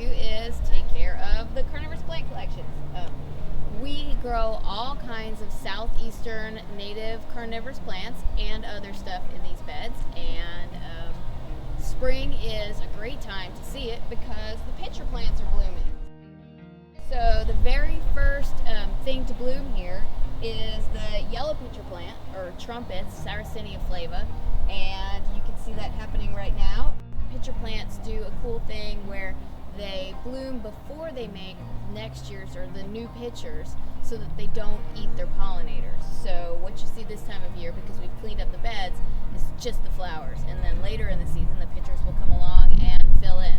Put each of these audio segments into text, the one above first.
is take care of the carnivorous plant collections. We grow all kinds of southeastern native carnivorous plants and other stuff in these beds, and spring is a great time to see it because the pitcher plants are blooming. So the very first thing to bloom here is the yellow pitcher plant, or Trumpet, Sarracenia flava, and you can see that happening right now. Pitcher plants do a cool thing where they bloom before they make next year's or the new pitchers so that they don't eat their pollinators. So what you see this time of year, because we've cleaned up the beds, is just the flowers, and then later in the season the pitchers will come along and fill in.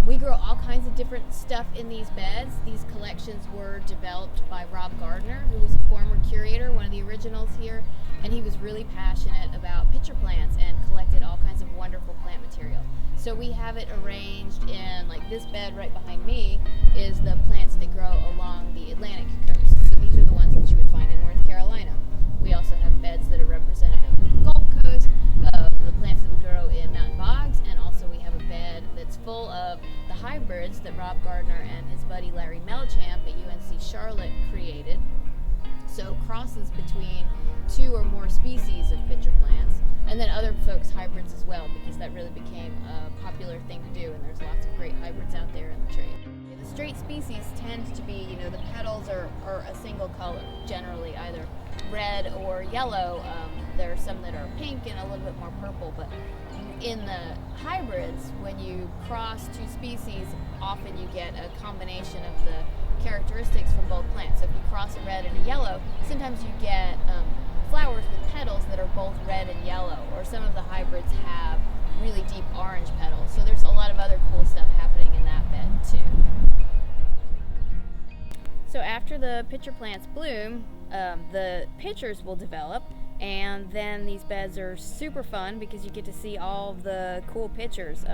We grow all kinds of different stuff in these beds. These collections were developed by Gardner, who was a former curator, one of the originals here, and he was really passionate about pitcher plants and collected all kinds of wonderful plant material. So we have it arranged in, like this bed right behind me is the plants that grow along the Atlantic coast. So these are the ones that you would find in North Carolina. We also have beds that are representative of the Gulf Coast, the plants that would grow in mountain bogs, and also we have a bed that's full of the hybrids that Gardner and his buddy Larry Melchamp at UNC Charlotte created. So crosses between two or more species of pitcher plants, and then other folks' hybrids as well, because that really became a popular thing to do, and there's lots of great hybrids out there in the trade. The straight species tend to be, the petals are a single color, generally either red or yellow. There are some that are pink and a little bit more purple, but in the hybrids, when you cross two species, often you get a combination of the characteristics from both plants. So if you cross a red and a yellow, sometimes you get flowers with petals that are both red and yellow, or some of the hybrids have really deep orange petals. So there's a lot of other cool stuff happening in that bed too. So after the pitcher plants bloom, the pitchers will develop, and then these beds are super fun because you get to see all the cool pitchers.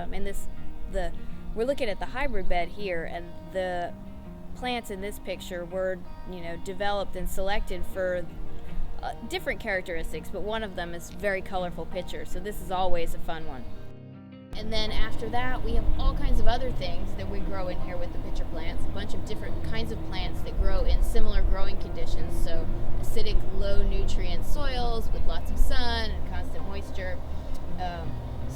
We're looking at the hybrid bed here, and the plants in this picture were, developed and selected for different characteristics, but one of them is very colorful pitcher, so this is always a fun one. And then after that, we have all kinds of other things that we grow in here with the pitcher plants, a bunch of different kinds of plants that grow in similar growing conditions, so acidic, low nutrient soils with lots of sun and constant moisture.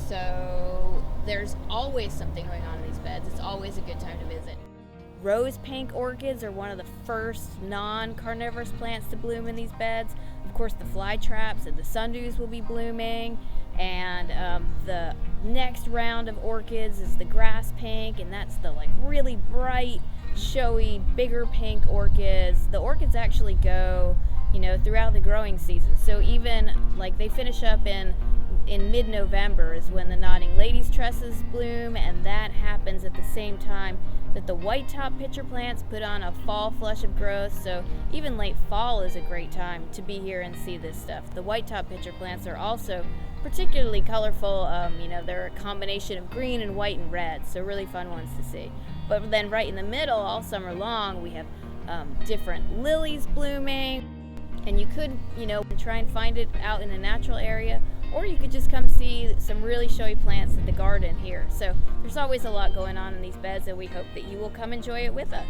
So there's always something going on in these beds. It's always a good time to visit. Rose pink orchids are one of the first non-carnivorous plants to bloom in these beds. Of course, the flytraps and the sundews will be blooming, and the next round of orchids is the grass pink, and that's the really bright, showy, bigger pink orchids. The orchids actually go, throughout the growing season. So even they finish up in mid-November is when the nodding ladies trusses bloom, and that happens at the same time that the white top pitcher plants put on a fall flush of growth. So even late fall is a great time to be here and see this stuff. The white top pitcher plants are also particularly colorful. They're a combination of green and white and red, so really fun ones to see. But then right in the middle, all summer long, we have different lilies blooming, and you could try and find it out in a natural area, or you could just come see some really showy plants at the garden here. So there's always a lot going on in these beds, and we hope that you will come enjoy it with us.